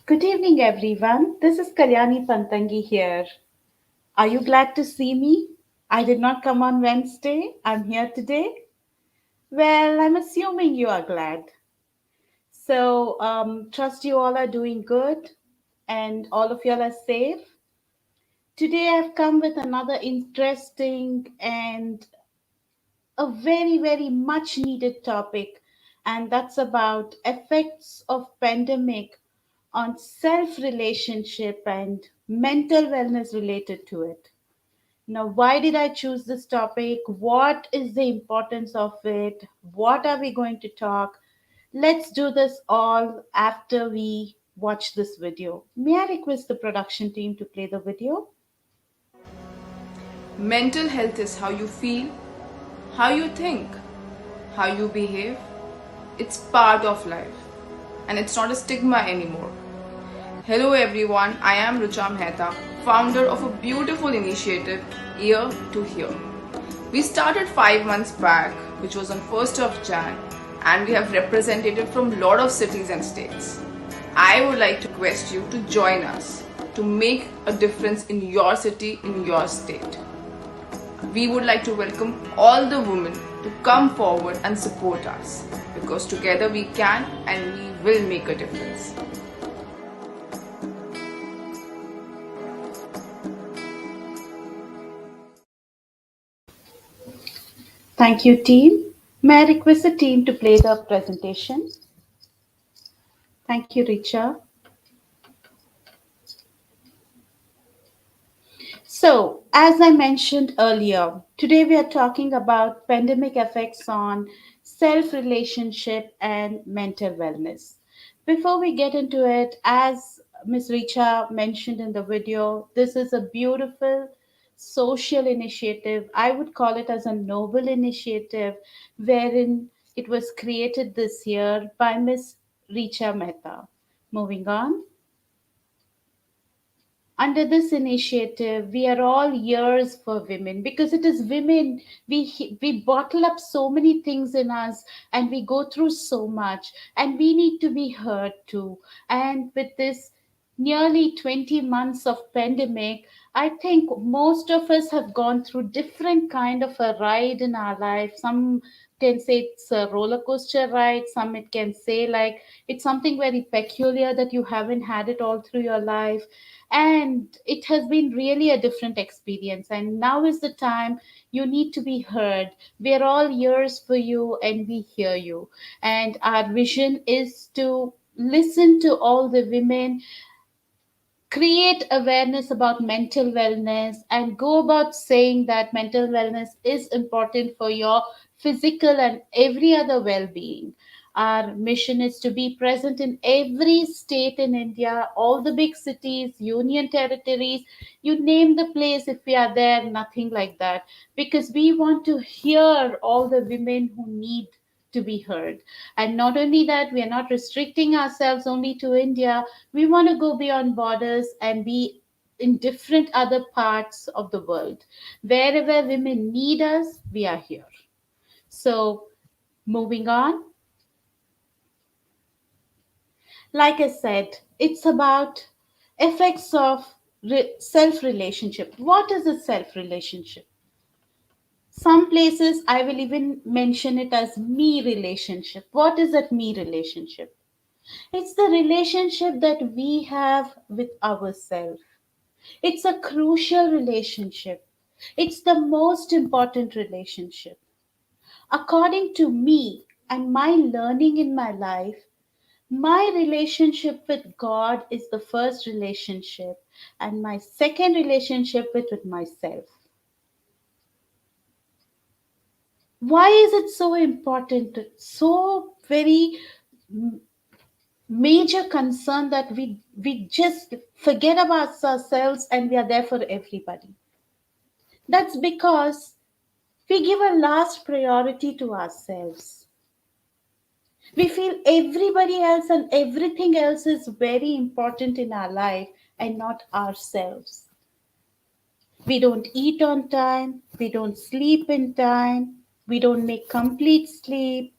Good evening, everyone. This is Kalyani Pantangi here. Are you glad to see me? I did not come on Wednesday. I'm here today. Well, I'm assuming you are glad. Trust you all are doing good and all of y'all are safe. Today, I've come with another interesting and a very much needed topic, and that's about effects of pandemic on self relationship and mental wellness related to it. Now, why did I choose this topic? What is the importance of it? What are we going to talk? Let's do this all after we watch this video. May I request the production team to play the video? Mental health is how you feel, how you think, how you behave. It's part of life and it's not a stigma anymore. Hello everyone, I am Rucha Mehta, founder of a beautiful initiative, Ear to Hear. We started 5 months back, which was on 1st of Jan, and we have representatives from a lot of cities and states. I would like to request you to join us to make a difference in your city, in your state. We would like to welcome all the women to come forward and support us because together we can and we will make a difference. Thank you, team. May I request the team to play the presentation? Thank you, Richa. So, as I mentioned earlier, today we are talking about pandemic effects on self relationship and mental wellness. Before we get into it, as Ms. Richa mentioned in the video, this is a beautiful social initiative. I would call it as a noble initiative wherein it was created this year by Ms. Richa Mehta. Moving on. Under this initiative we are all ears for women because it is women. We bottle up so many things in us and we go through so much and we need to be heard too. And with this nearly 20 months of pandemic, I think most of us have gone through different kind of a ride in our life. Some can say it's a roller coaster ride, some it can say like it's something very peculiar that you haven't had it all through your life, and it has been really a different experience. And now is the time you need to be heard. We're all ears for you and we hear you. And our vision is to listen to all the women, create awareness about mental wellness, and go about saying that mental wellness is important for your physical and every other well-being. Our mission is to be present in every state in India, all the big cities, union territories, you name the place. If we are there, nothing like that, because we want to hear all the women who need to be heard. And not only that, we are not restricting ourselves only to India. We want to go beyond borders and be in different other parts of the world. Wherever women need us, we are here. So, moving on, like I said, it's about effects of self relationship. What is a self relationship? Some places I will even mention it as me relationship. What is that me relationship? It's the relationship that we have with ourselves. It's a crucial relationship. It's the most important relationship. According to me and my learning in my life, my relationship with God is the first relationship, and my second relationship with myself. Why is it so important? So very major concern that we just forget about ourselves and we are there for everybody. That's because we give a last priority to ourselves. We feel everybody else and everything else is very important in our life and not ourselves. We don't eat on time, we don't sleep in time, we don't make complete sleep,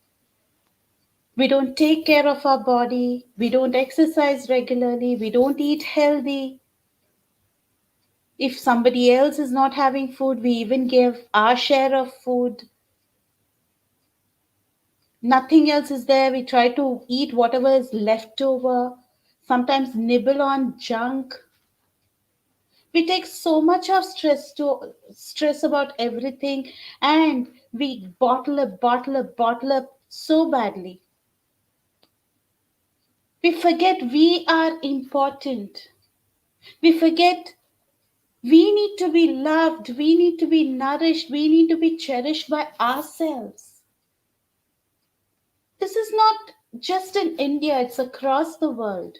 We don't take care of our body. We don't exercise regularly. We don't eat healthy. If somebody else is not having food, we even give our share of food. Nothing else is there. We try to eat whatever is left over, sometimes nibble on junk. We take so much of stress about everything, and we bottle up so badly. We forget we are important. We forget we need to be loved, we need to be nourished, we need to be cherished by ourselves. This is not just in India, it's across the world.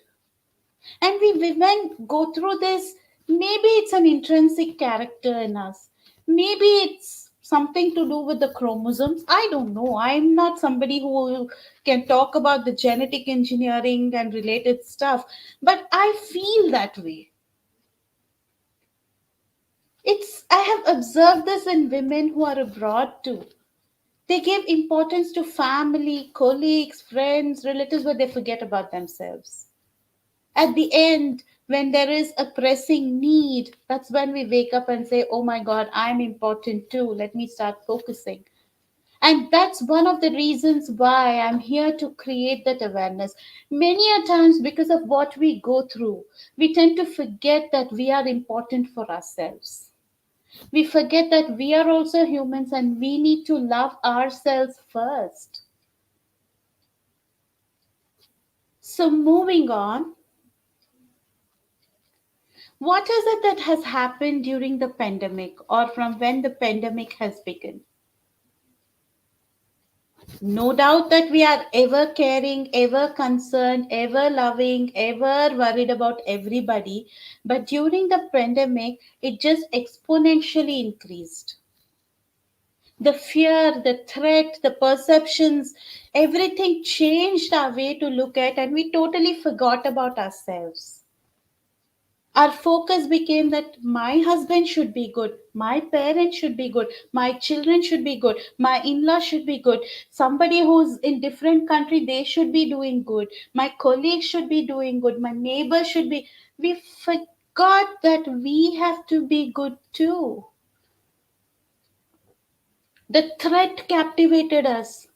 And we women go through this. Maybe it's an intrinsic character in us. Maybe it's something to do with the chromosomes. I don't know. I'm not somebody who can talk about the genetic engineering and related stuff, but I feel that way. I have observed this in women who are abroad too. They give importance to family, colleagues, friends, relatives, but they forget about themselves. At the end, when there is a pressing need, that's when we wake up and say, oh my God, I'm important too. Let me start focusing. And that's one of the reasons why I'm here to create that awareness. Many a times, because of what we go through, we tend to forget that we are important for ourselves. We forget that we are also humans and we need to love ourselves first. So, moving on, what is it that has happened during the pandemic or from when the pandemic has begun? No doubt that we are ever caring, ever concerned, ever loving, ever worried about everybody. But during the pandemic, it just exponentially increased. The fear, the threat, the perceptions, everything changed our way to look at, and we totally forgot about ourselves. Our focus became that my husband should be good, my parents should be good, my children should be good, my in-law should be good, somebody who's in different country, they should be doing good, my colleagues should be doing good, my neighbor should be. We forgot that we have to be good too. The threat captivated us,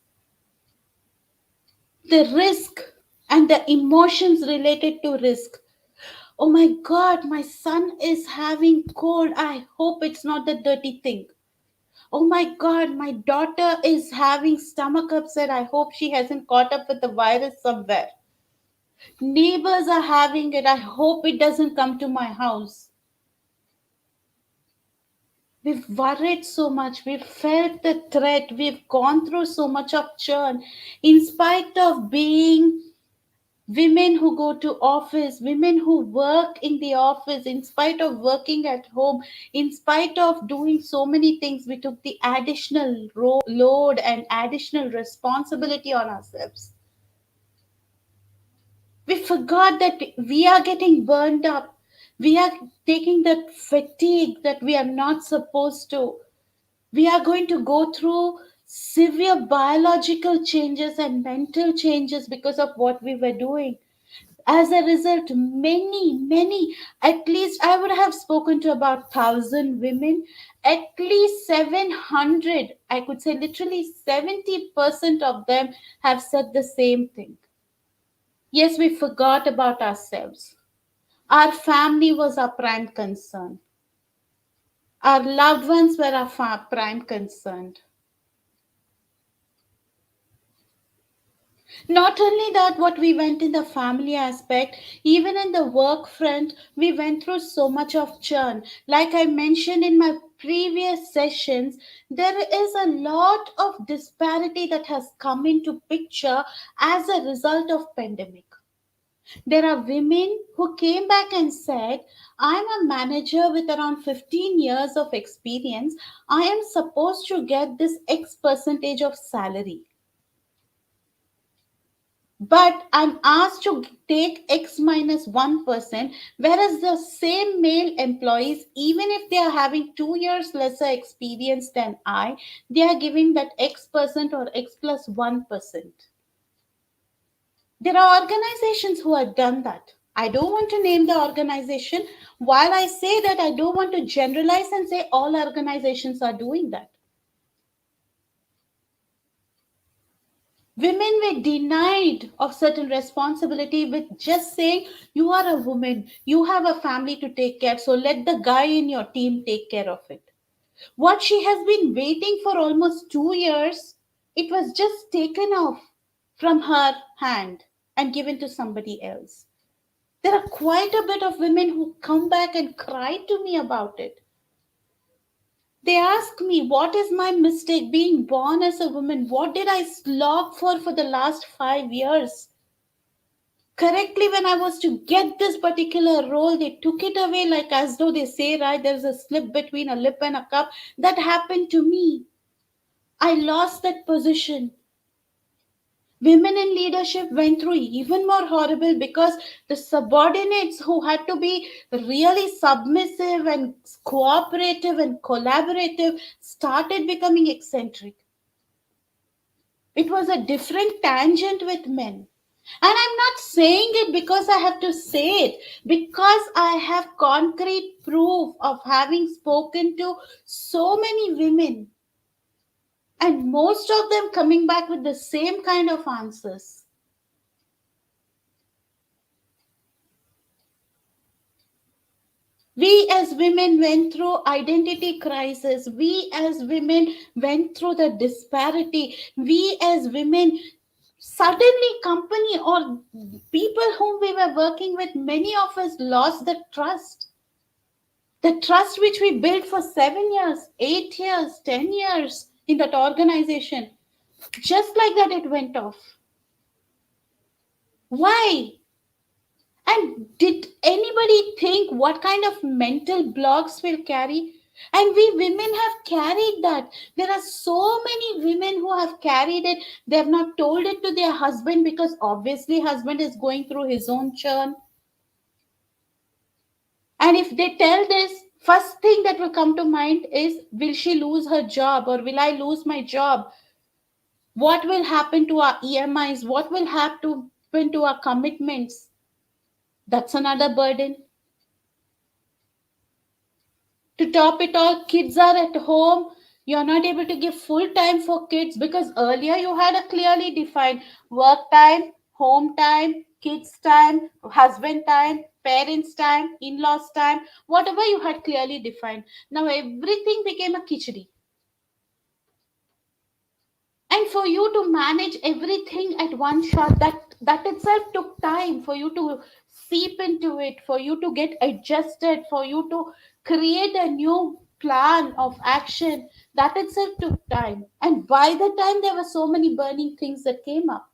the risk and the emotions related to risk. Oh my God, my son is having cold. I hope it's not the dirty thing. Oh my God, my daughter is having stomach upset. I hope she hasn't caught up with the virus somewhere. Neighbors are having it. I hope it doesn't come to my house. We've worried so much. We've felt the threat. We've gone through so much of churn. In spite of being women who go to office, women who work in the office, in spite of working at home, in spite of doing so many things, we took the additional load and additional responsibility on ourselves. We forgot that we are getting burned up. We are taking that fatigue that we are not supposed to. We are going to go through severe biological changes and mental changes because of what we were doing. As a result, many, at least I would have spoken to about 1,000 women, at least 700, I could say literally 70% of them have said the same thing. Yes, we forgot about ourselves. Our family was our prime concern. Our loved ones were our prime concern. Not only that, what we went in the family aspect, even in the work front, we went through so much of churn. Like I mentioned in my previous sessions, there is a lot of disparity that has come into picture as a result of pandemic. There are women who came back and said, I'm a manager with around 15 years of experience. I am supposed to get this X percentage of salary, but I'm asked to take X minus 1%, whereas the same male employees, even if they are having 2 years lesser experience than I, they are giving that X percent or X plus 1%. There are organizations who have done that. I don't want to name the organization. While I say that, I don't want to generalize and say all organizations are doing that. Women were denied of certain responsibility with just saying, you are a woman, you have a family to take care, so let the guy in your team take care of it. What she has been waiting for almost 2 years, it was just taken off from her hand and given to somebody else. There are quite a bit of women who come back and cry to me about it. They ask me, what is my mistake being born as a woman? What did I slog for the last 5 years? Correctly, when I was to get this particular role, they took it away like as though they say, right, there's a slip between a lip and a cup. That happened to me. I lost that position. Women in leadership went through even more horrible because the subordinates who had to be really submissive and cooperative and collaborative started becoming eccentric. It was a different tangent with men. And I'm not saying it because I have to say it, because I have concrete proof of having spoken to so many women, and most of them coming back with the same kind of answers. We as women went through identity crisis. We as women went through the disparity. We as women, suddenly company or people whom we were working with, many of us lost the trust. The trust which we built for 7 years, 8 years, 10 years in that organization. Just like that, it went off. Why? And did anybody think what kind of mental blocks we'll carry? And we women have carried that. There are so many women who have carried it. They have not told it to their husband because obviously husband is going through his own churn. And if they tell this, first thing that will come to mind is, will she lose her job or will I lose my job? What will happen to our EMIs? What will happen to our commitments? That's another burden. To top it all, kids are at home. You're not able to give full time for kids because earlier you had a clearly defined work time, home time, kids time, husband time, parents time, in-laws time, whatever you had clearly defined. Now everything became a khichdi. And for you to manage everything at one shot, that itself took time for you to seep into it, for you to get adjusted, for you to create a new plan of action. That itself took time, and by the time there were so many burning things that came up.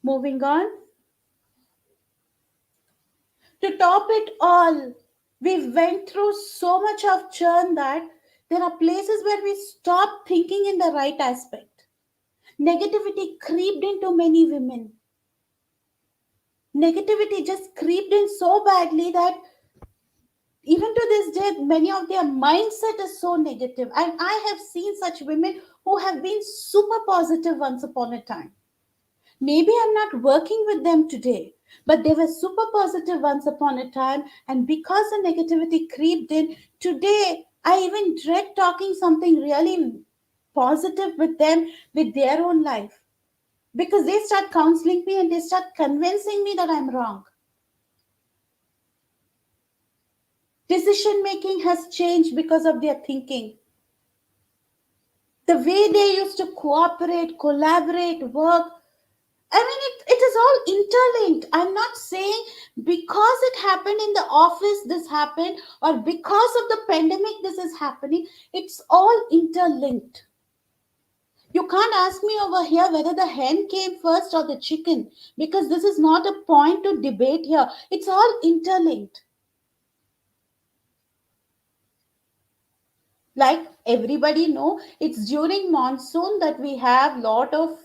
Moving on, to top it all, we went through so much of churn that there are places where we stop thinking in the right aspect. Negativity creeped into many women. Negativity just creeped in so badly that even to this day, many of their mindset is so negative. And I have seen such women who have been super positive once upon a time. Maybe I'm not working with them today, but they were super positive once upon a time. And because the negativity creeped in, today I even dread talking something really positive with them with their own life, because they start counseling me and they start convincing me that I'm wrong. Decision making has changed because of their thinking. The way they used to cooperate, collaborate, work. I mean, it is all interlinked. I'm not saying because it happened in the office, this happened, or because of the pandemic, this is happening. It's all interlinked. You can't ask me over here whether the hen came first or the chicken, because this is not a point to debate here. It's all interlinked. Like everybody know, it's during monsoon that we have lot of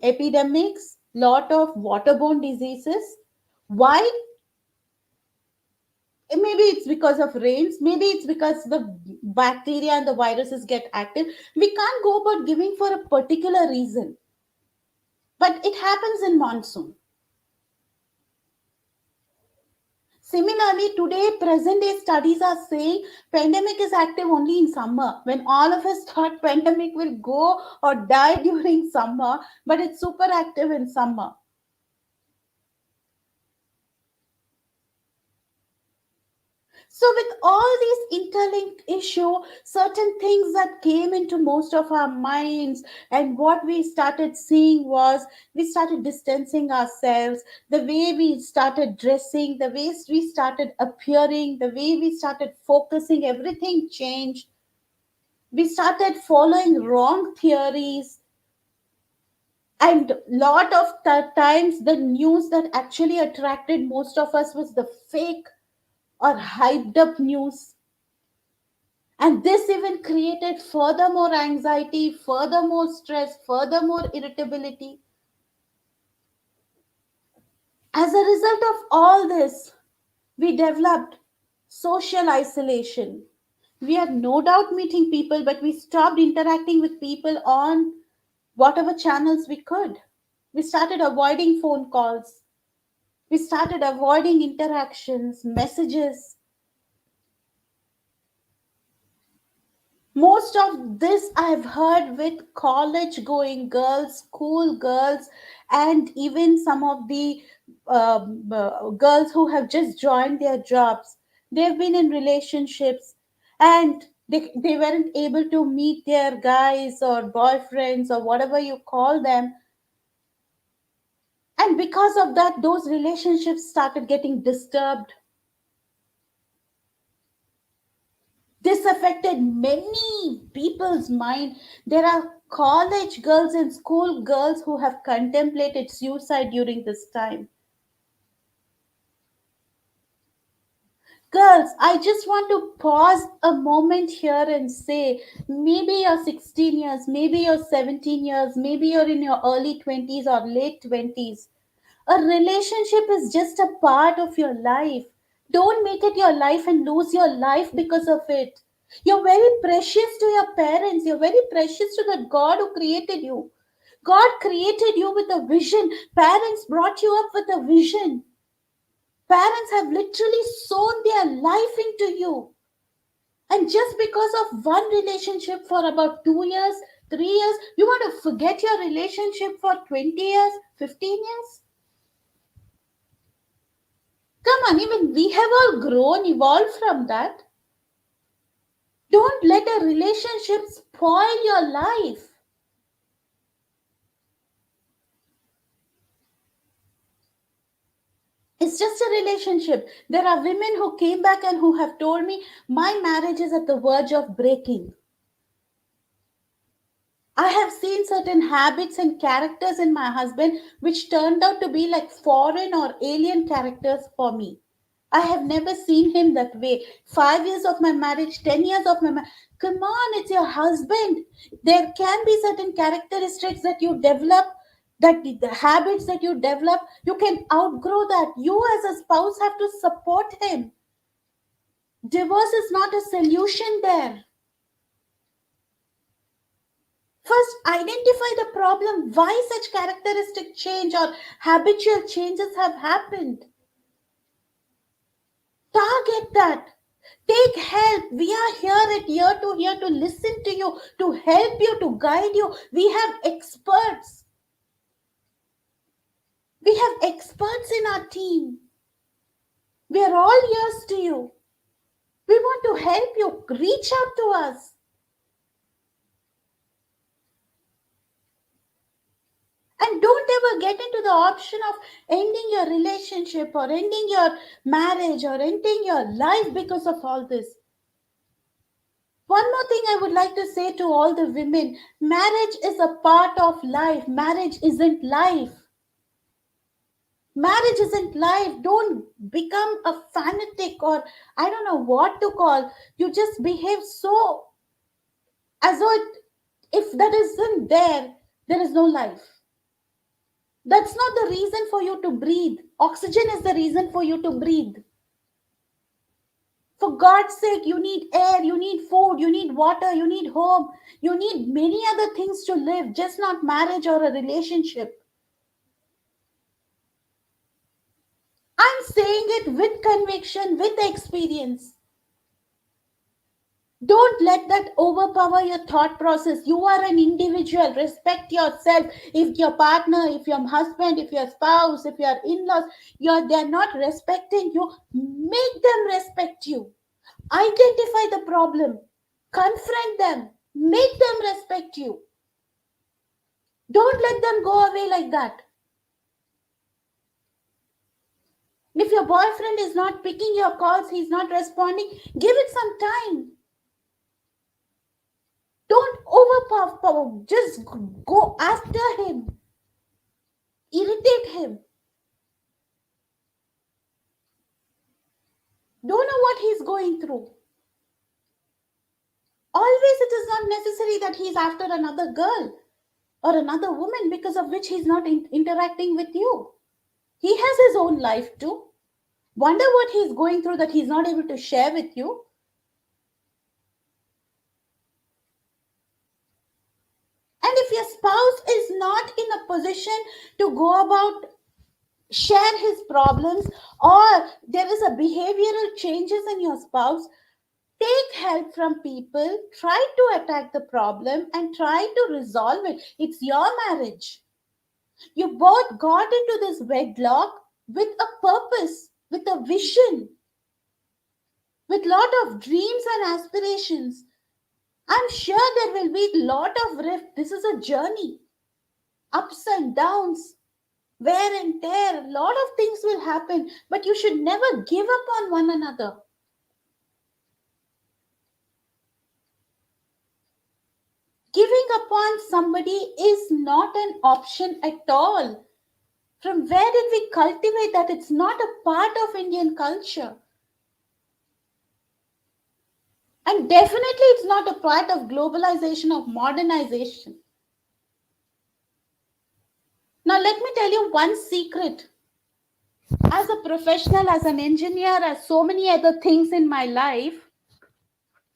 epidemics, lot of waterborne diseases. Why? Maybe it's because of rains, maybe it's because the bacteria and the viruses get active. We can't go about giving for a particular reason, it happens in monsoon. Similarly, today, present day studies are saying pandemic is active only in summer. When all of us thought pandemic will go or die during summer, but it's super active in summer. So, with all these interlinked issue, certain things that came into most of our minds, and what we started seeing was we started distancing ourselves. The way we started dressing, the way we started appearing, the way we started focusing, everything changed. We started following wrong theories, and lot of the times the news that actually attracted most of us was the fake or hyped up news. And this even created furthermore anxiety, furthermore stress, furthermore irritability. As a result of all this, we developed social isolation. We are no doubt meeting people, but we stopped interacting with people on whatever channels we could. We started avoiding phone calls. We started avoiding interactions, messages. Most of this I've heard with college going girls, school girls, and even some of the girls who have just joined their jobs. They've been in relationships, and they weren't able to meet their guys or boyfriends or whatever you call them. And because of that, those relationships started getting disturbed. This affected many people's mind. There are college girls and school girls who have contemplated suicide during this time. Girls, I just want to pause a moment here and say maybe you're 16 years, maybe you're 17 years, maybe you're in your early 20s or late 20s. A relationship is just a part of your life. Don't make it your life and lose your life because of it. You're very precious to your parents. You're very precious to the God who created you. God created you with a vision. Parents brought you up with a vision. Parents have literally sown their life into you. And just because of one relationship for about 2 years, 3 years, you want to forget your relationship for 20 years, 15 years? Come on, even we have all grown, evolved from that. Don't let a relationship spoil your life. It's just a relationship. There are women who came back and who have told me, my marriage is at the verge of breaking. I have seen certain habits and characters in my husband which turned out to be like foreign or alien characters for me. I have never seen him that way. 5 years of my marriage, 10 years of my marriage. Come on, it's your husband. There can be certain characteristics that you develop, that the habits that you develop, you can outgrow that. You as a spouse have to support him. Divorce is not a solution there. First, identify the problem, why such characteristic change or habitual changes have happened. Target that. Take help. We are here at here to listen to you, to help you, to guide you. We have experts. We have experts in our team. We are all ears to you. We want to help you. Reach out to us. And don't ever get into the option of ending your relationship or ending your marriage or ending your life because of all this. One more thing I would like to say to all the women, marriage is a part of life. Marriage isn't life. Marriage isn't life. Don't become a fanatic or I don't know what to call. You just behave so as though if that isn't there, there is no life. That's not the reason for you to breathe. Oxygen is the reason for you to breathe. For God's sake, you need air, you need food, you need water, you need home, you need many other things to live, just not marriage or a relationship. I'm saying it with conviction, with experience. Don't let that overpower your thought process. You are an individual. Respect yourself. If your partner, if your husband, if your spouse, if your in-laws, they're not respecting you, make them respect you. Identify the problem. Confront them. Make them respect you. Don't let them go away like that. If your boyfriend is not picking your calls, he's not responding, give it some time. Don't overpower. Just go after him. Irritate him. Don't know what he's going through. Always, it is not necessary that he's after another girl or another woman because of which he's not interacting with you. He has his own life too. Wonder what he's going through that he's not able to share with you. And if your spouse is not in a position to go about share his problems, or there is a behavioral changes in your spouse, take help from people, try to attack the problem and try to resolve it. It's your marriage. You both got into this wedlock with a purpose, with a vision, with lot of dreams and aspirations. I'm sure there will be a lot of rift. This is a journey, ups and downs, wear and tear. A lot of things will happen, but you should never give up on one another. Giving up on somebody is not an option at all. From where did we cultivate that? It's not a part of Indian culture. And definitely it's not a part of globalization, of modernization. Now, let me tell you one secret. As a professional, as an engineer, as so many other things in my life,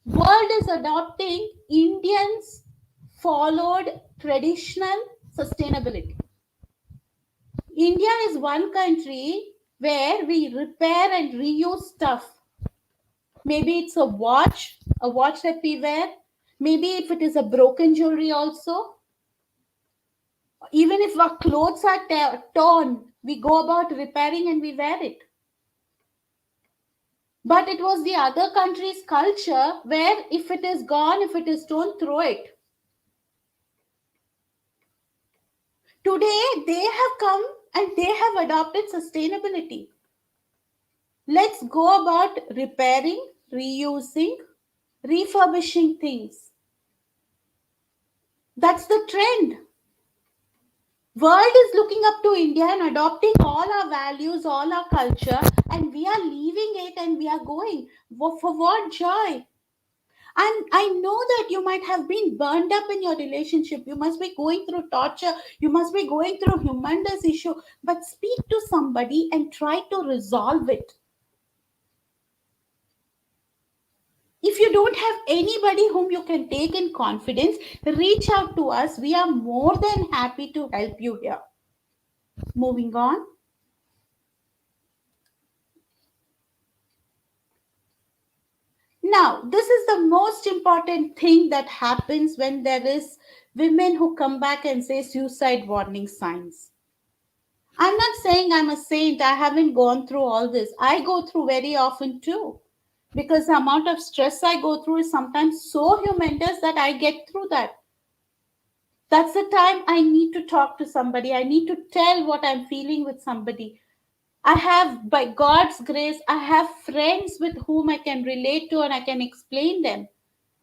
world is adopting Indians followed traditional sustainability. India is one country where we repair and reuse stuff. Maybe it's a watch that we wear. Maybe if it is a broken jewelry also. Even if our clothes are torn, we go about repairing and we wear it. But it was the other country's culture where if it is gone, if it is torn, throw it. Today, they have come and they have adopted sustainability. Let's go about repairing, reusing, refurbishing things. That's the trend. World is looking up to India and adopting all our values, all our culture, and we are leaving it and we are going. For what joy? And I know that you might have been burned up in your relationship. You must be going through torture. You must be going through humongous issue. But speak to somebody and try to resolve it. If you don't have anybody whom you can take in confidence, reach out to us. We are more than happy to help you here. Moving on. Now, this is the most important thing that happens when there is women who come back and say suicide warning signs. I'm not saying I'm a saint. I haven't gone through all this. I go through very often too. Because the amount of stress I go through is sometimes so humongous that I get through that. That's the time I need to talk to somebody. I need to tell what I'm feeling with somebody. I have, by God's grace, I have friends with whom I can relate to and I can explain them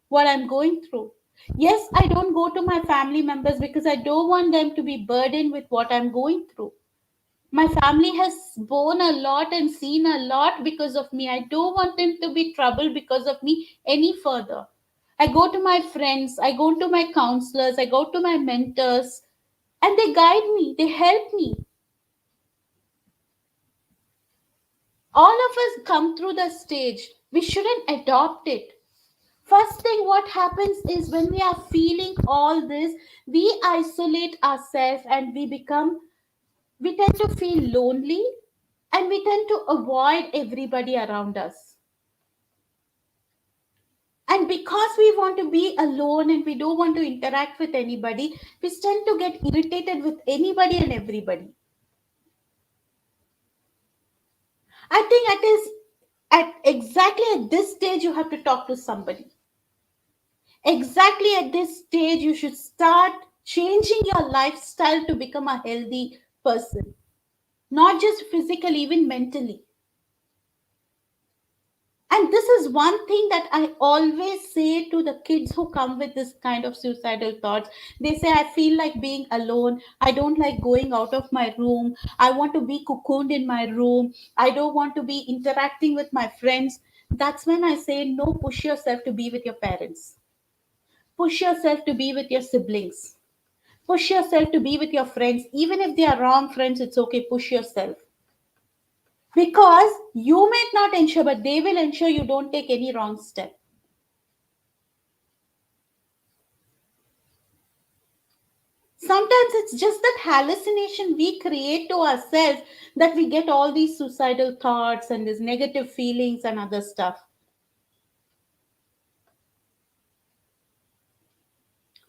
what I'm going through. Yes, I don't go to my family members because I don't want them to be burdened with what I'm going through. My family has borne a lot and seen a lot because of me. I don't want them to be troubled because of me any further. I go to my friends, I go to my counselors, I go to my mentors, and they guide me, they help me. All of us come through the stage. We shouldn't adopt it. First thing, what happens is when we are feeling all this, we isolate ourselves and we tend to feel lonely. and we tend to avoid everybody around us. And because we want to be alone and we don't want to interact with anybody, we tend to get irritated with anybody and everybody. I think it is at exactly at this stage you have to talk to somebody. Exactly at this stage you should start changing your lifestyle to become a healthy person, not just physically, even mentally. And this is one thing that I always say to the kids who come with this kind of suicidal thoughts. They say, I feel like being alone. I don't like going out of my room. I want to be cocooned in my room. I don't want to be interacting with my friends. That's when I say, no, push yourself to be with your parents. Push yourself to be with your siblings. Push yourself to be with your friends. Even if they are wrong friends, it's okay. Push yourself. Because you may not ensure, but they will ensure you don't take any wrong step. Sometimes it's just that hallucination we create to ourselves that we get all these suicidal thoughts and these negative feelings and other stuff.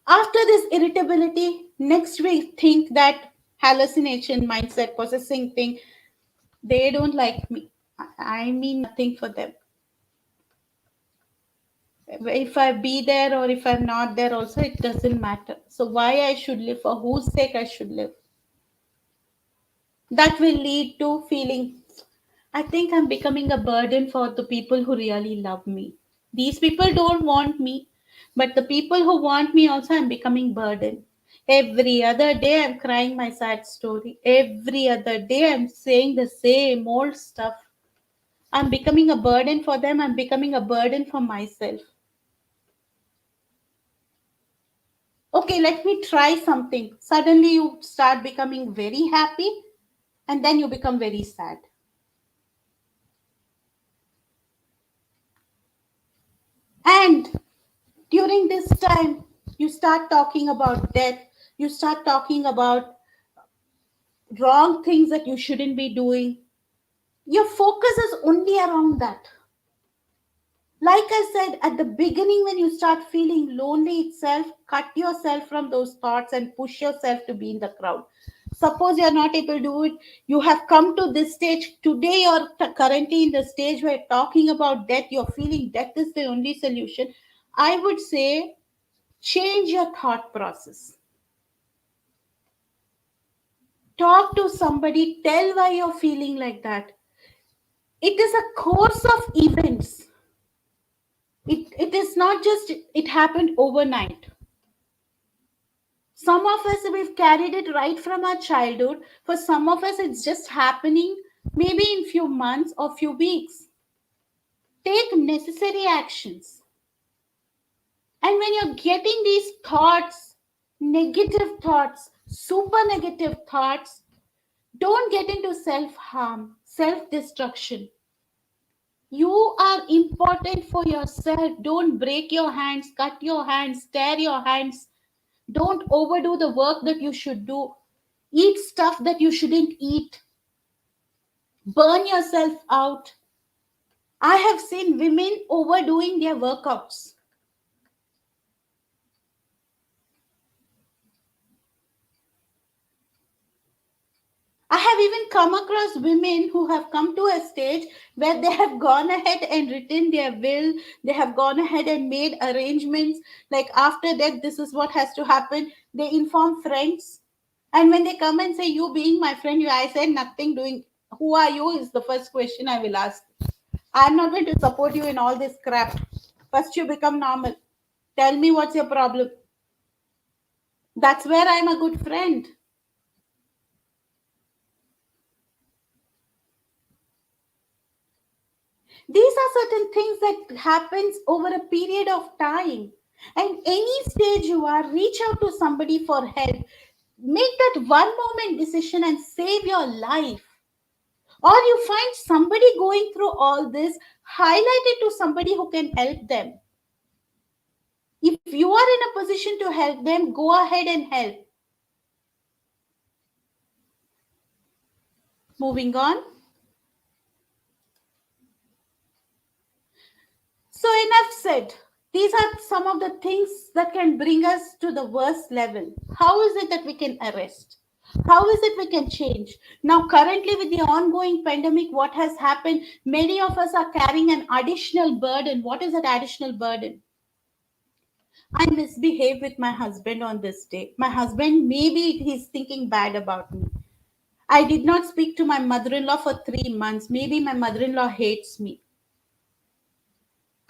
After this irritability, next we think that hallucination mindset, possessing thing, they don't like me. I mean nothing for them. If I be there or if I'm not there, also it doesn't matter. So why I should live? For whose sake I should live? That will lead to feeling, I think I'm becoming a burden for the people who really love me. These people don't want me, but the people who want me also, I'm becoming burden. Every other day I'm crying my sad story. Every other day I'm saying the same old stuff. I'm becoming a burden for them. I'm becoming a burden for myself. Okay, let me try something. Suddenly you start becoming very happy and then you become very sad. And during this time, you start talking about death, you start talking about wrong things that you shouldn't be doing. Your focus is only around that. Like I said at the beginning, when you start feeling lonely itself, cut yourself from those thoughts and push yourself to be in the crowd. Suppose you're not able to do it, you have come to this stage. Today, you're currently in the stage where talking about death, you're feeling death is the only solution. I would say change your thought process. Talk to somebody, tell why you're feeling like that. It is a course of events. It is not just it happened overnight. Some of us, we've carried it right from our childhood. For some of us, it's just happening maybe in few months or few weeks. Take necessary actions. And when you're getting these thoughts, negative thoughts, super negative thoughts, don't get into self harm, self destruction. You are important for yourself. Don't break your hands, cut your hands, tear your hands. Don't overdo the work that you should do. Eat stuff that you shouldn't eat. Burn yourself out. I have seen women overdoing their workouts. I have even come across women who have come to a stage where they have gone ahead and written their will. They have gone ahead and made arrangements. Like after that, this is what has to happen. They inform friends. And when they come and say, you being my friend, I said nothing doing. Who are you is the first question I will ask. I'm not going to support you in all this crap. First, you become normal. Tell me what's your problem. That's where I'm a good friend. These are certain things that happens over a period of time. And any stage you are, reach out to somebody for help. Make that one moment decision and save your life. Or you find somebody going through all this, highlight it to somebody who can help them. If you are in a position to help them, go ahead and help. Moving on. So, enough said. These are some of the things that can bring us to the worst level. How is it that we can arrest? How is it we can change? Now, currently, with the ongoing pandemic, what has happened? Many of us are carrying an additional burden. What is that additional burden? I misbehaved with my husband on this day. My husband, maybe he's thinking bad about me. I did not speak to my mother in law for 3 months. Maybe my mother in law hates me.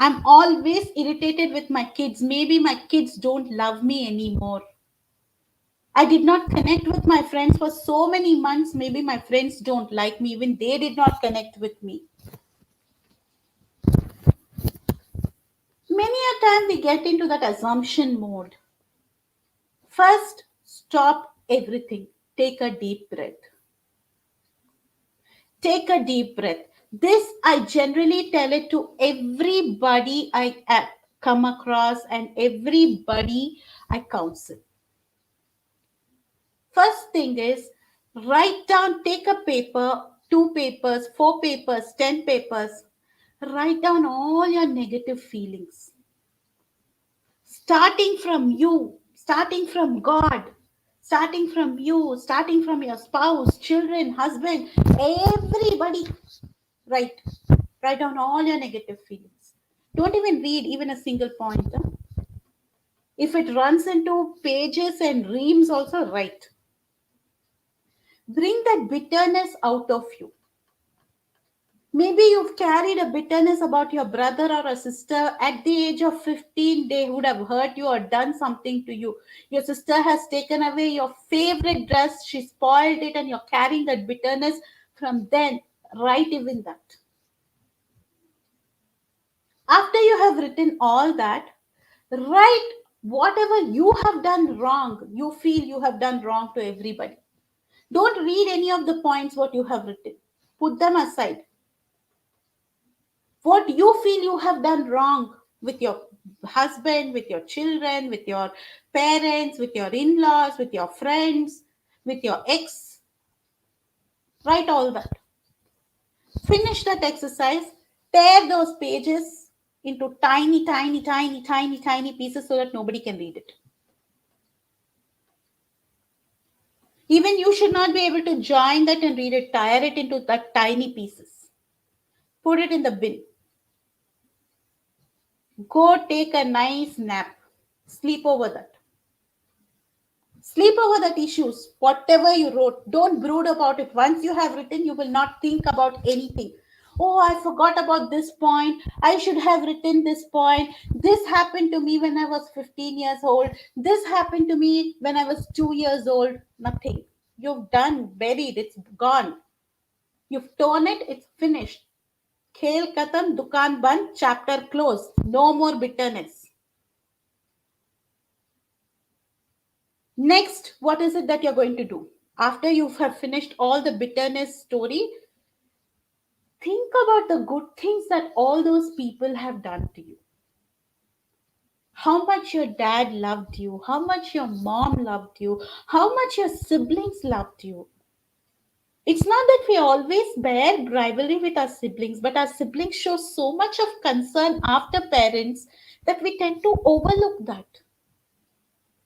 I'm always irritated with my kids. Maybe my kids don't love me anymore. I did not connect with my friends for so many months. Maybe my friends don't like me. Even they did not connect with me. Many a time we get into that assumption mode. First, stop everything. Take a deep breath. Take a deep breath. This I generally tell it to everybody come across and everybody I counsel. First thing is write down, take a paper, two papers, four papers, 10 papers. Write down all your negative feelings. Starting from you, starting from God, starting from you, starting from your spouse, children, husband, everybody. Write. Write down all your negative feelings. Don't even read even a single point. Huh? If it runs into pages and reams, also write. Bring that bitterness out of you. Maybe you've carried a bitterness about your brother or a sister. At the age of 15, they would have hurt you or done something to you. Your sister has taken away your favorite dress, she spoiled it, and you're carrying that bitterness from then. Write even that. After you have written all that, write whatever you have done wrong, you feel you have done wrong to everybody. Don't read any of the points what you have written. Put them aside. What you feel you have done wrong with your husband, with your children, with your parents, with your in-laws, with your friends, with your ex, write all that. Finish that exercise, tear those pages into tiny, tiny, tiny, tiny, tiny pieces so that nobody can read it. Even you should not be able to join that and read it, tear it into that tiny pieces. Put it in the bin. Go take a nice nap. Sleep over that. Sleep over that issues. Whatever you wrote, don't brood about it. Once you have written, you will not think about anything. Oh, I forgot about this point. I should have written this point. This happened to me when I was 15 years old. This happened to me when I was 2 years old. Nothing. You've done, buried, it's gone. You've torn it, it's finished. Khel Katam, Dukan Band, chapter closed. No more bitterness. Next, what is it that you're going to do? After you have finished all the bitterness story, think about the good things that all those people have done to you. How much your dad loved you, how much your mom loved you, how much your siblings loved you. It's not that we always bear rivalry with our siblings, but our siblings show so much of concern after parents that we tend to overlook that.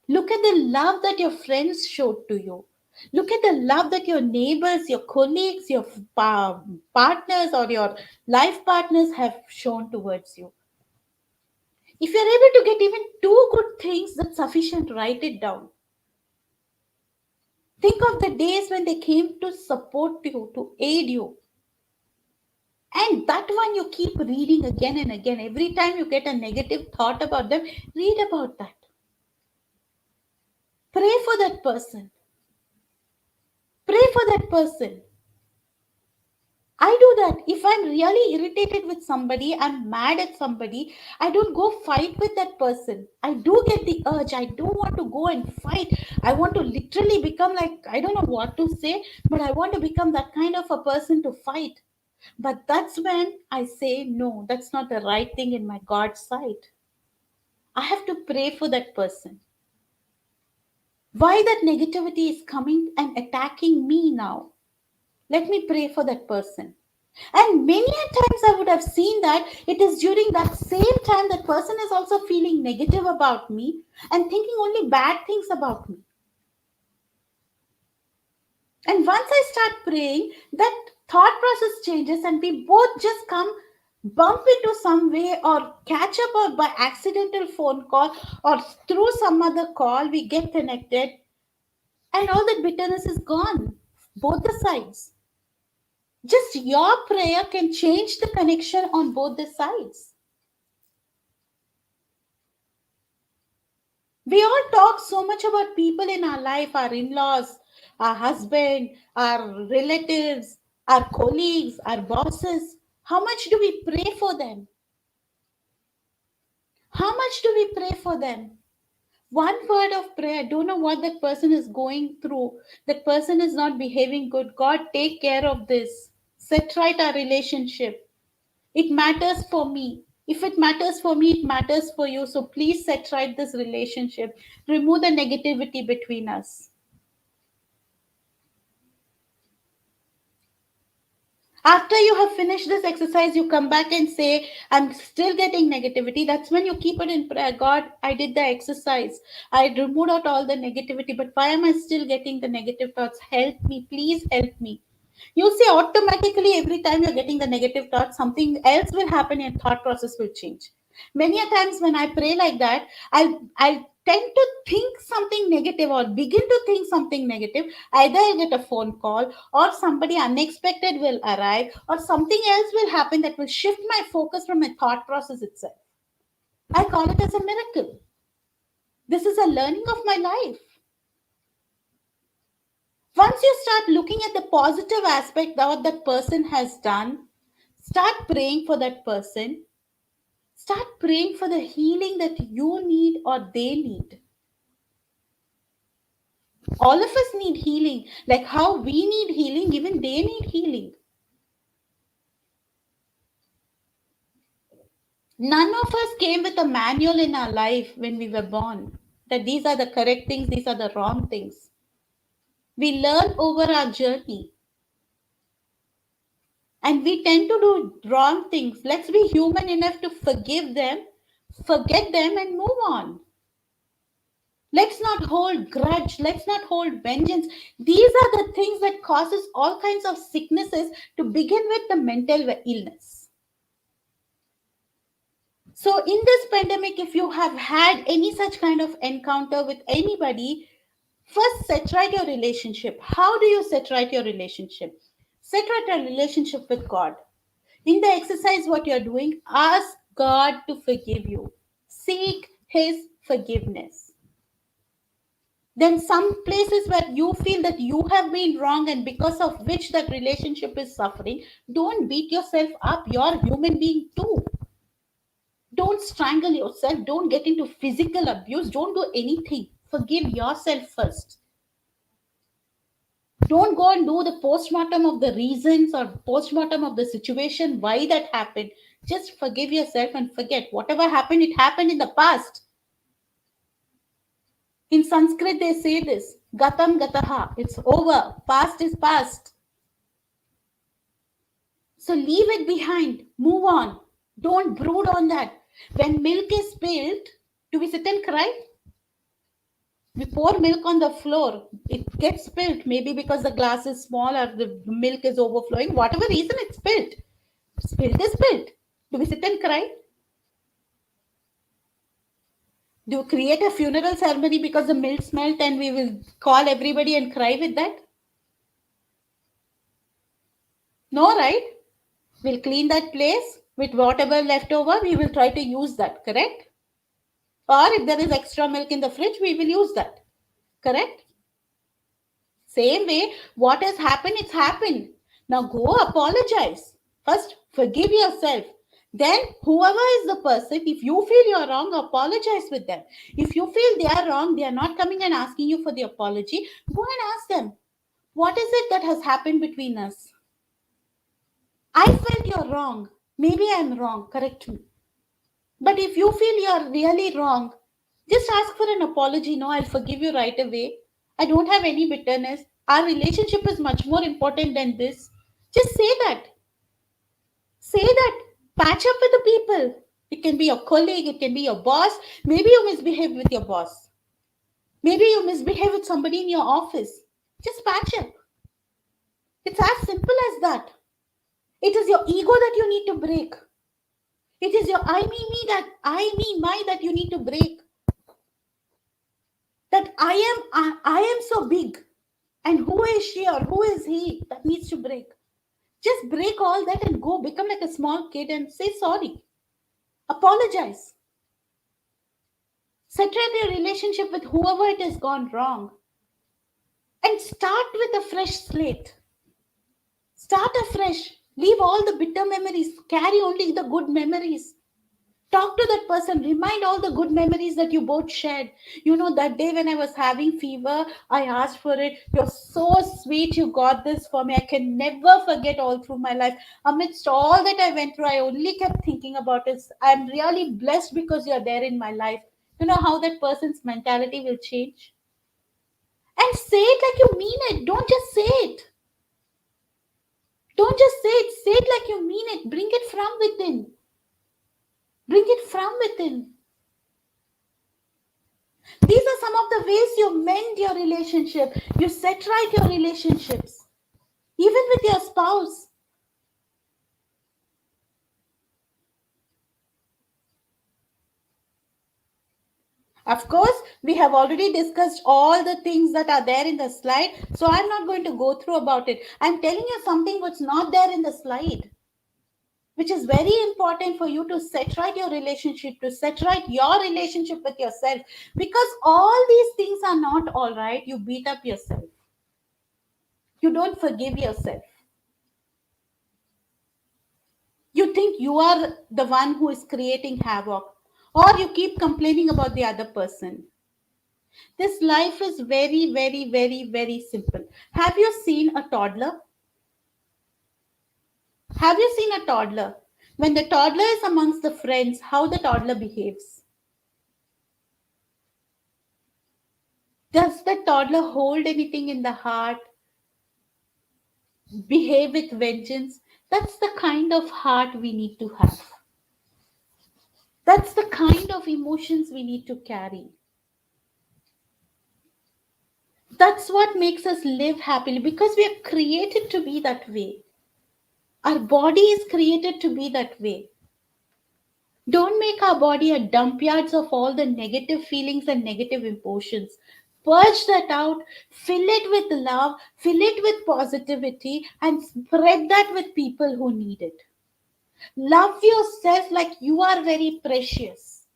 Look at the love that your friends showed to you. Look at the love that your neighbors, your colleagues, your partners, or your life partners have shown towards you. If you're able to get even two good things, that's sufficient. Write it down. Think of the days when they came to support you, to aid you. And that one you keep reading again and again. Every time you get a negative thought about them, read about that. Pray for that person. Pray for that person. I do that. If I'm really irritated with somebody, I'm mad at somebody, I don't go fight with that person. I do get the urge. I do want to go and fight. I want to literally become like, I don't know what to say, but I want to become that kind of a person to fight. But that's when I say, no, that's not the right thing in my God's sight. I have to pray for that person. Why that negativity is coming and attacking me now? Let me pray for that person. And many a times I would have seen that it is during that same time that person is also feeling negative about me and thinking only bad things about me. And once I start praying, that thought process changes and we both just come bump into some way or catch up or by accidental phone call or through some other call we get connected and all that bitterness is gone. Both the sides. Just your prayer can change the connection on both the sides. We all talk so much about people in our life, our in laws, our husband, our relatives, our colleagues, our bosses. How much do we pray for them? How much do we pray for them? One word of prayer. Don't know what that person is going through. That person is not behaving good. God, take care of this. Set right our relationship. It matters for me. If it matters for me, it matters for you. So please set right this relationship. Remove the negativity between us. After you have finished this exercise, you come back and say, I'm still getting negativity. That's when you keep it in prayer. God, I did the exercise. I removed out all the negativity, but why am I still getting the negative thoughts? Help me. Please help me. You see, automatically, every time you're getting the negative thoughts, something else will happen and thought process will change. Many a times when I pray like that, I'll tend to think something negative or begin to think something negative. Either I get a phone call or somebody unexpected will arrive or something else will happen that will shift my focus from my thought process itself. I call it as a miracle. This is a learning of my life. Once you start looking at the positive aspect of what that person has done, start praying for that person. Start praying for the healing that you need or they need. All of us need healing. Like how we need healing, even they need healing. None of us came with a manual in our life when we were born that these are the correct things, these are the wrong things. We learn over our journey and we tend to do wrong things. Let's be human enough to forgive them, forget them, and move on. Let's not hold grudge. Let's not hold vengeance. These are the things that causes all kinds of sicknesses to begin with the mental illness. So in this pandemic, if you have had any such kind of encounter with anybody, first set right your relationship. How do you set right your relationship? Set right your relationship with God. In the exercise, what you're doing, ask God to forgive you. Seek His forgiveness. Then some places where you feel that you have been wrong and because of which that relationship is suffering, don't beat yourself up. You're a human being too. Don't strangle yourself. Don't get into physical abuse. Don't do anything. Forgive yourself first. Don't go and do the postmortem of the reasons or postmortem of the situation, why that happened. Just forgive yourself and forget. Whatever happened, it happened in the past. In Sanskrit, they say this, Gatam Gataha. It's over. Past is past. So leave it behind. Move on. Don't brood on that. When milk is spilled, do we sit and cry? We pour milk on the floor. It gets spilled. Maybe because the glass is small or the milk is overflowing. Whatever reason, it's spilled. Spilled is spilled. Do we sit and cry? Do you create a funeral ceremony because the milk smelt and we will call everybody and cry with that? No, right? We'll clean that place with whatever left over. We will try to use that, correct? Or if there is extra milk in the fridge, we will use that, correct? Same way, what has happened, it's happened. Now go apologize. First, forgive yourself. Then, whoever is the person, if you feel you're wrong, apologize with them. If you feel they are wrong, they are not coming and asking you for the apology, go and ask them, what is it that has happened between us? I felt you're wrong. Maybe I'm wrong. Correct me. But if you feel you're really wrong, just ask for an apology. No, I'll forgive you right away. I don't have any bitterness. Our relationship is much more important than this. Just say that. Say that. Patch up with the people. It can be your colleague, it can be your boss. Maybe you misbehave with your boss. Maybe you misbehave with somebody in your office. Just patch up. It's as simple as that. It is your ego that you need to break. It is your I, me, my that you need to break. That I am so big. And who is she or who is he that needs to break? Just break all that and go become like a small kid and say sorry. Apologize. Settle your relationship with whoever it has gone wrong. And start with a fresh slate. Start afresh. Leave all the bitter memories. Carry only the good memories. Talk to that person. Remind all the good memories that you both shared. You know, that day when I was having fever, I asked for it. You're so sweet. You got this for me. I can never forget all through my life. Amidst all that I went through, I only kept thinking about it. I'm really blessed because you're there in my life. You know how that person's mentality will change? And say it like you mean it. Don't just say it. Don't just say it. Say it like you mean it. Bring it from within. Bring it from within. These are some of the ways you mend your relationship. You set right your relationships, even with your spouse. Of course, we have already discussed all the things that are there in the slide, so I'm not going to go through about it. I'm telling you something what's not there in the slide, which is very important for you to set right your relationship, to set right your relationship with yourself. Because all these things are not all right. You beat up yourself. You don't forgive yourself. You think you are the one who is creating havoc, or you keep complaining about the other person. This life is very, very, very, very simple. Have you seen a toddler? Have you seen a toddler? When the toddler is amongst the friends, how the toddler behaves? Does the toddler hold anything in the heart, behave with vengeance? That's the kind of heart we need to have. That's the kind of emotions we need to carry. That's what makes us live happily because we are created to be that way. Our body is created to be that way. Don't make our body a dump yards of all the negative feelings and negative emotions. Purge that out, fill it with love, fill it with positivity, and spread that with people who need it. Love yourself like you are very precious.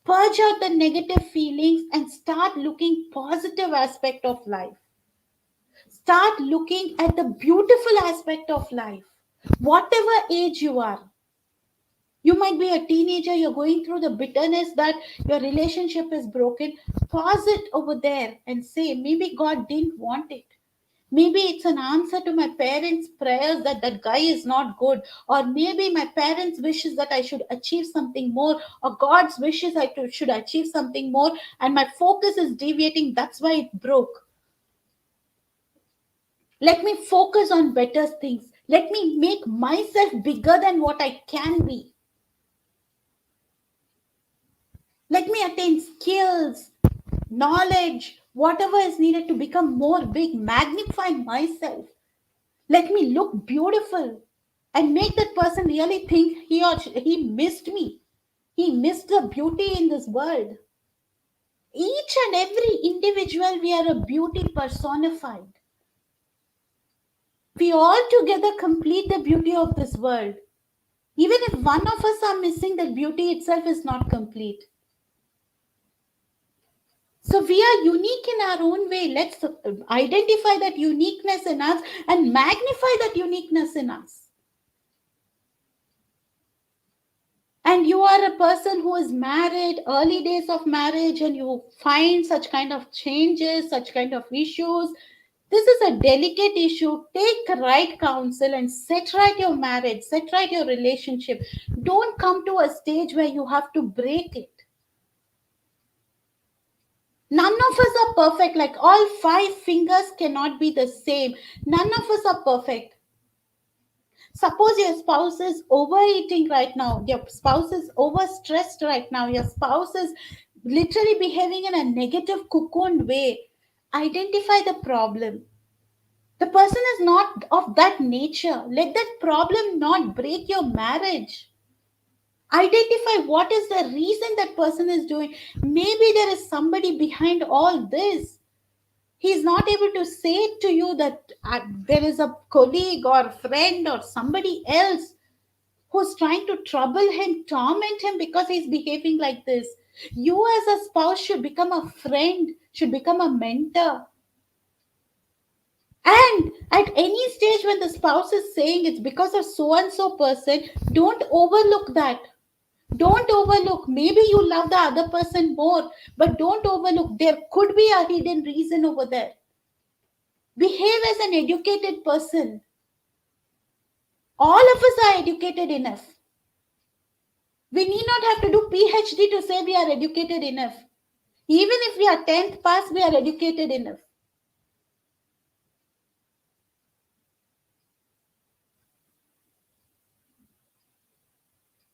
Purge out the negative feelings and start looking positive aspect of life. Start looking at the beautiful aspect of life. Whatever age you are, you might be a teenager, you're going through the bitterness that your relationship is broken. Pause it over there and say, maybe God didn't want it. Maybe it's an answer to my parents' prayers that that guy is not good. Or maybe my parents' wishes that I should achieve something more. Or God's wishes should achieve something more. And my focus is deviating. That's why it broke. Let me focus on better things. Let me make myself bigger than what I can be. Let me attain skills, knowledge, whatever is needed to become more big, magnify myself. Let me look beautiful and make that person really think he missed me. He missed the beauty in this world. Each and every individual, we are a beauty personified. We all together complete the beauty of this world. Even if one of us are missing, that beauty itself is not complete. So we are unique in our own way. Let's identify that uniqueness in us and magnify that uniqueness in us. And you are a person who is married, early days of marriage, and you find such kind of changes, such kind of issues. This is a delicate issue. Take right counsel and set right your marriage, set right your relationship. Don't come to a stage where you have to break it. None of us are perfect. Like all five fingers cannot be the same. None of us are perfect. Suppose your spouse is overeating right now, your spouse is overstressed right now, your spouse is literally behaving in a negative cocoon way. Identify the problem. The person is not of that nature. Let that problem not break your marriage. Identify what is the reason that person is doing. Maybe there is somebody behind all this. He's not able to say to you that there is a colleague or friend or somebody else who's trying to trouble him, torment him because he's behaving like this. You, as a spouse, should become a friend, should become a mentor. And at any stage when the spouse is saying it's because of so and so person, don't overlook that. Don't overlook. Maybe you love the other person more, but don't overlook. There could be a hidden reason over there. Behave as an educated person. All of us are educated enough. We need not have to do PhD to say we are educated enough. Even if we are 10th pass, we are educated enough.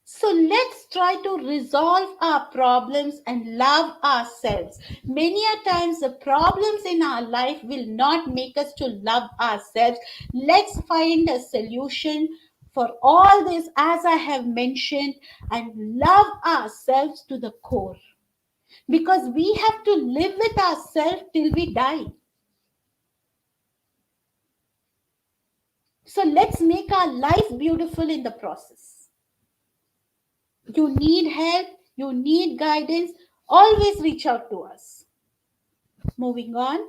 So let's try to resolve our problems and love ourselves. Many a times the problems in our life will not make us to love ourselves. Let's find a solution for all this, as I have mentioned, and love ourselves to the core. Because we have to live with ourselves till we die. So let's make our life beautiful in the process. You need help, you need guidance, always reach out to us. Moving on.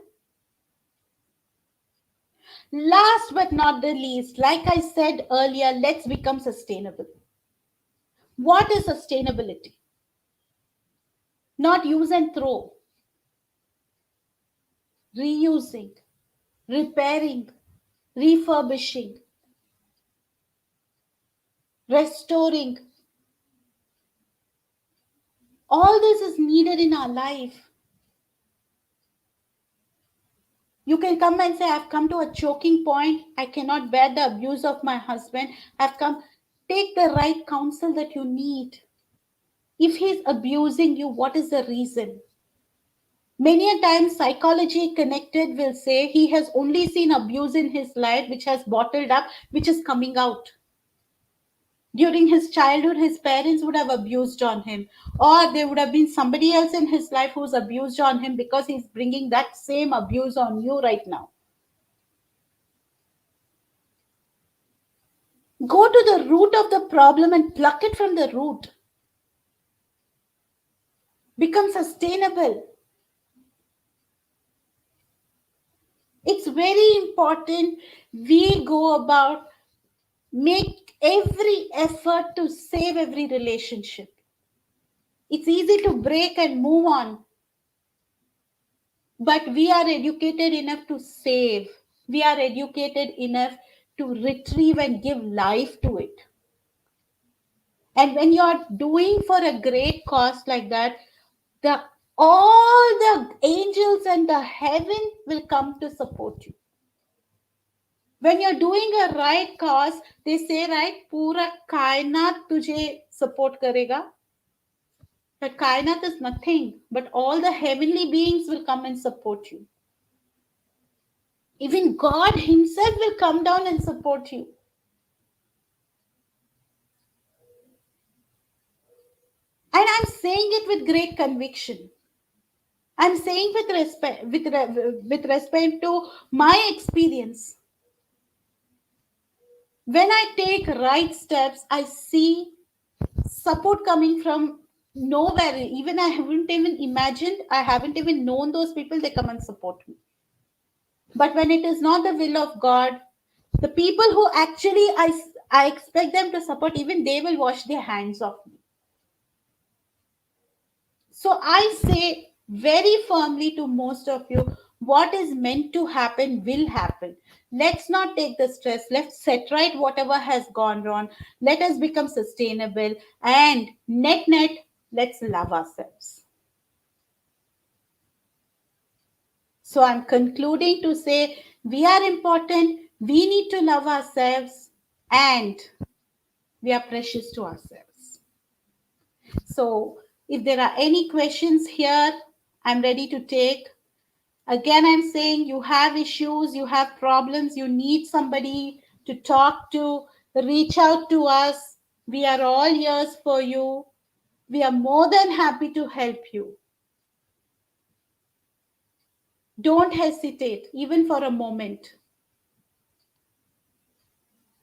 Last but not the least, like I said earlier, let's become sustainable. What is sustainability? Not use and throw, reusing, repairing, refurbishing, restoring. All this is needed in our life. You can come and say, I've come to a choking point. I cannot bear the abuse of my husband. I've come. Take the right counsel that you need. If he's abusing you, what is the reason? Many a time, psychology connected will say he has only seen abuse in his life, which has bottled up, which is coming out. During his childhood, his parents would have abused on him, or there would have been somebody else in his life who's abused on him because he's bringing that same abuse on you right now. Go to the root of the problem and pluck it from the root. Become sustainable. It's very important we go about, make every effort to save every relationship. It's easy to break and move on, but we are educated enough to save. We are educated enough to retrieve and give life to it. And when you are doing for a great cause like that, the all the angels and the heaven will come to support you. When you're doing a right cause, they say, right, pura kainat tujhe support karega. That kainat is nothing, but all the heavenly beings will come and support you. Even God Himself will come down and support you. And I'm saying it with great conviction. I'm saying with respect, with respect to my experience. When I take right steps, I see support coming from nowhere. Even I haven't even imagined, I haven't even known those people, they come and support me. But when it is not the will of God, the people who actually I expect them to support, even they will wash their hands off me. So I say very firmly to most of you, what is meant to happen will happen. Let's not take the stress. Let's set right whatever has gone wrong. Let us become sustainable. And net, let's love ourselves. So I'm concluding to say we are important. We need to love ourselves. and we are precious to ourselves. So, if there are any questions here, I'm ready to take. Again, I'm saying you have issues, you have problems, you need somebody to talk to, reach out to us. We are all ears for you. We are more than happy to help you. Don't hesitate, even for a moment.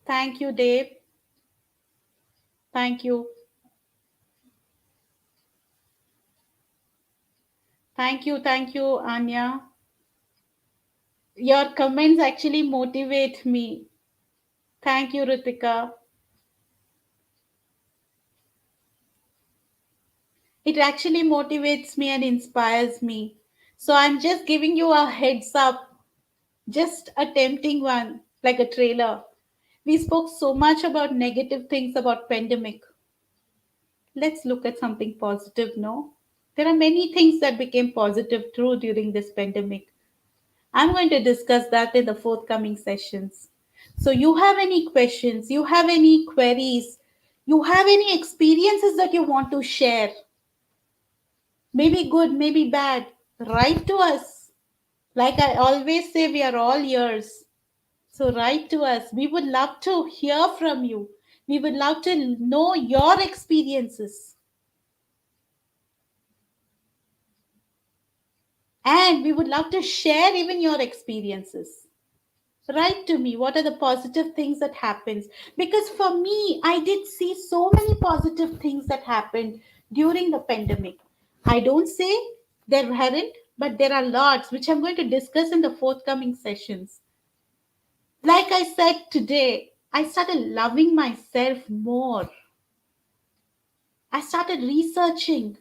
Thank you, Dave. Thank you. Thank you, Anya. Your comments actually motivate me. Thank you, Ritika. It actually motivates me and inspires me. So I'm just giving you a heads up, just a tempting one, like a trailer. We spoke so much about negative things about pandemic. Let's look at something positive, no? There are many things that became positive through during this pandemic. I'm going to discuss that in the forthcoming sessions. So you have any questions, you have any queries, you have any experiences that you want to share, maybe good, maybe bad, write to us. Like I always say, we are all ears. So write to us. We would love to hear from you. We would love to know your experiences. And we would love to share even your experiences. Write to me what are the positive things that happens, because for me I did see so many positive things that happened during the pandemic. I don't say there weren't, but there are lots which I'm going to discuss in the forthcoming sessions. Like I said today, I started loving myself more. I started researching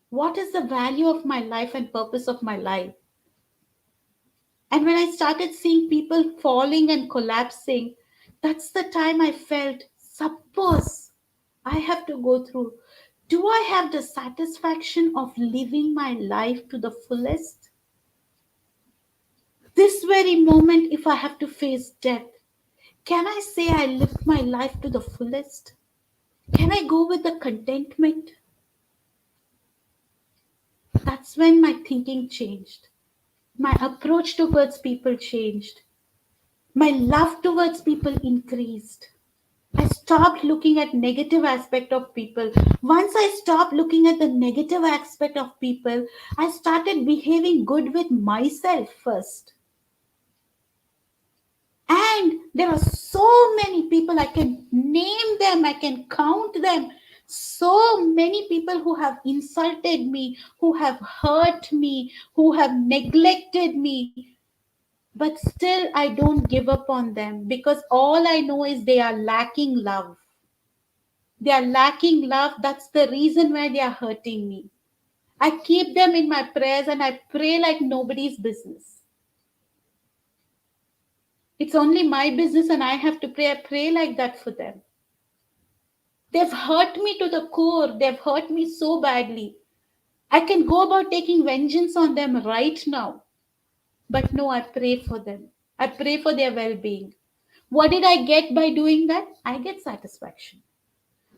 what is the value of my life and purpose of my life. And when I started seeing people falling and collapsing, that's the time I felt, suppose I have to go through, do I have the satisfaction of living my life to the fullest? This very moment, if I have to face death, can I say I lived my life to the fullest? Can I go with the contentment? That's when my thinking changed. My approach towards people changed. My love towards people increased. I stopped looking at negative aspect of people. Once I stopped looking at the negative aspect of people, I started behaving good with myself first. And there are so many people, I can name them, I can count them. So many people who have insulted me, who have hurt me, who have neglected me. But still, I don't give up on them because all I know is they are lacking love. They are lacking love. That's the reason why they are hurting me. I keep them in my prayers and I pray like nobody's business. It's only my business and I have to pray. I pray like that for them. They've hurt me to the core. They've hurt me so badly. I can go about taking vengeance on them right now. But no, I pray for them. I pray for their well being. What did I get by doing that? I get satisfaction.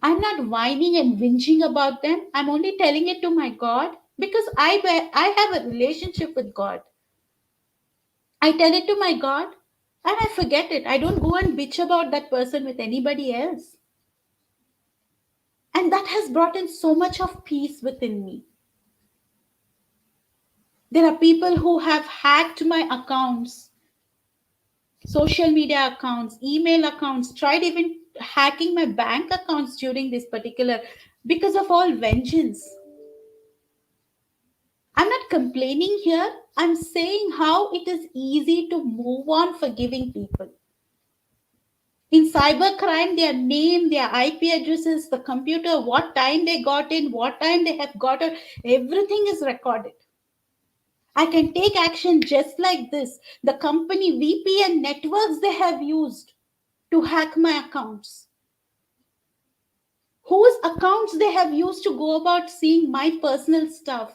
I'm not whining and whinging about them. I'm only telling it to my God because I have a relationship with God. I tell it to my God and I forget it. I don't go and bitch about that person with anybody else. And that has brought in so much of peace within me. There are people who have hacked my accounts, social media accounts, email accounts, tried even hacking my bank accounts during this particular because of all vengeance. I'm not complaining here. I'm saying how it is easy to move on forgiving people. In cybercrime, their name, their IP addresses, the computer, what time they got in, what time they have got out, everything is recorded. I can take action just like this. The company VPN networks they have used to hack my accounts. Whose accounts they have used to go about seeing my personal stuff.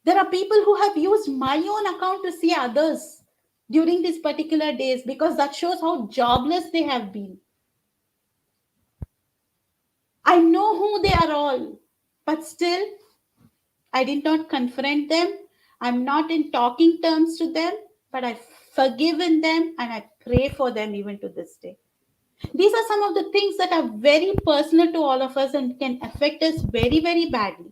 There are people who have used my own account to see others. during these particular days, because that shows how jobless they have been. I know who they are all, but still, I did not confront them. I'm not in talking terms to them, but I've forgiven them and I pray for them even to this day. These are some of the things that are very personal to all of us and can affect us very, very badly.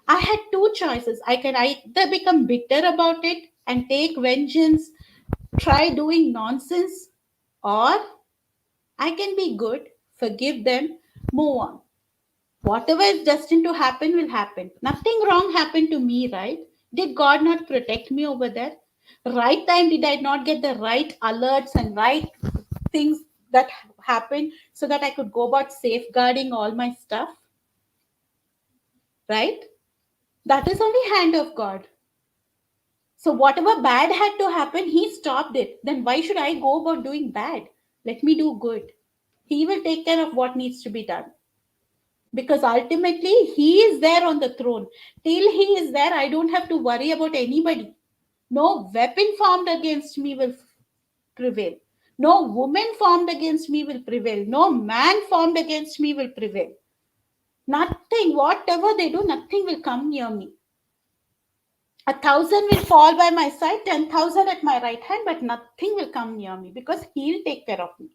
I had two choices. I can either become bitter about it and take vengeance, try doing nonsense, or I can be good, forgive them, move on. Whatever is destined to happen will happen. Nothing wrong happened to me, right? Did God not protect me over there? Right time, did I not get the right alerts and right things that happened so that I could go about safeguarding all my stuff? Right? That is only hand of God. So whatever bad had to happen, He stopped it. Then why should I go about doing bad? Let me do good. He will take care of what needs to be done. Because ultimately he is there on the throne. Till he is there, I don't have to worry about anybody. No weapon formed against me will prevail. No woman formed against me will prevail. No man formed against me will prevail. Nothing, whatever they do, nothing will come near me. 1,000 will fall by my side, 10,000 at my right hand, but nothing will come near me because he'll take care of me.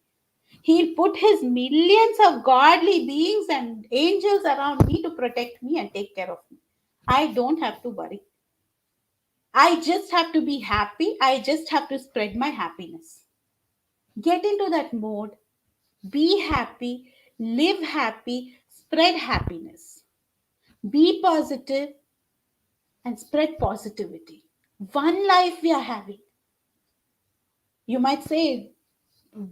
He'll put his millions of godly beings and angels around me to protect me and take care of me. I don't have to worry. I just have to be happy. I just have to spread my happiness. Get into that mode. Be happy. Live happy. Spread happiness. Be positive and spread positivity. One life we are having. You might say,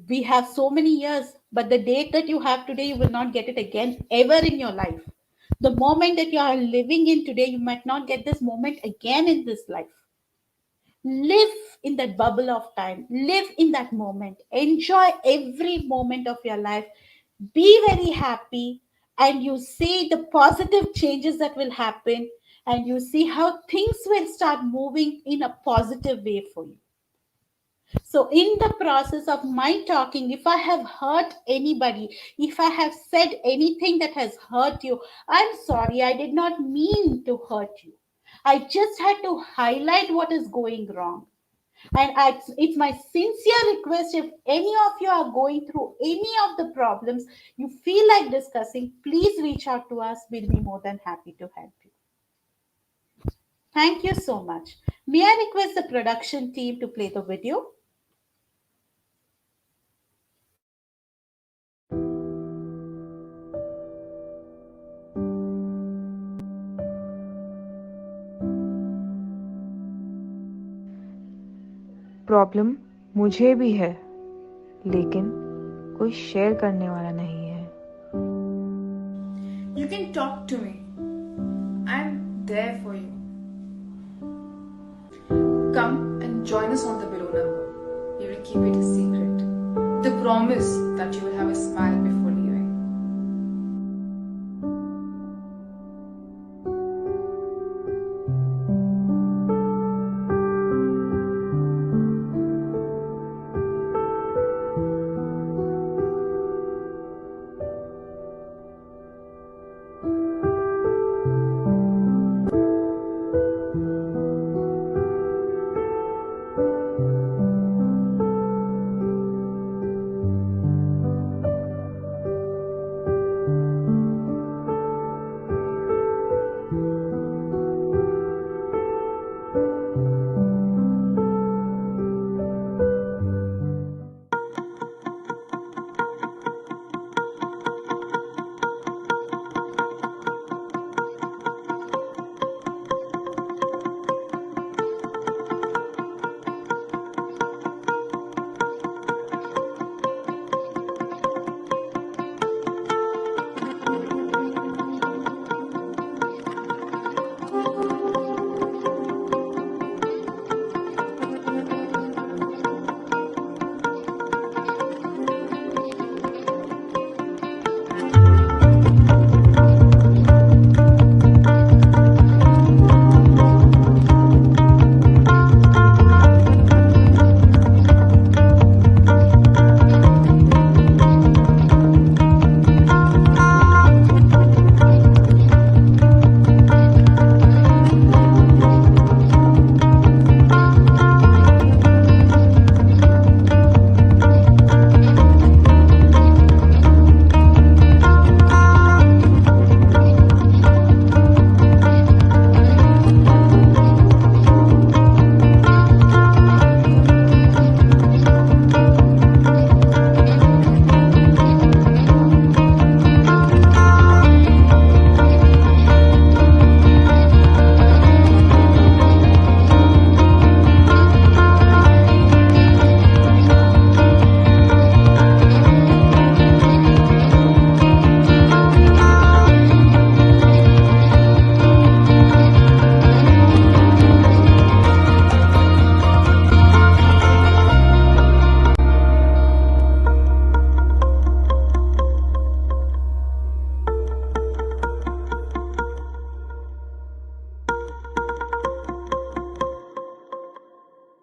we have so many years, but the date that you have today, you will not get it again ever in your life. The moment that you are living in today, you might not get this moment again in this life. Live in that bubble of time, live in that moment, enjoy every moment of your life, be very happy, and you see the positive changes that will happen, and you see how things will start moving in a positive way for you. So, in the process of my talking, if I have hurt anybody, if I have said anything that has hurt you, I'm sorry. I did not mean to hurt you. I just had to highlight what is going wrong. And it's my sincere request, if any of you are going through any of the problems you feel like discussing, please reach out to us. We'll be more than happy to help you. Thank you so much. May I request the production team to play the video? Problem मुझे भी है, लेकिन कोई share करने वाला नहीं है। You can talk to me. I'm there for you. Come and join us on the below number. We will keep it a secret. The promise that you will have a smile before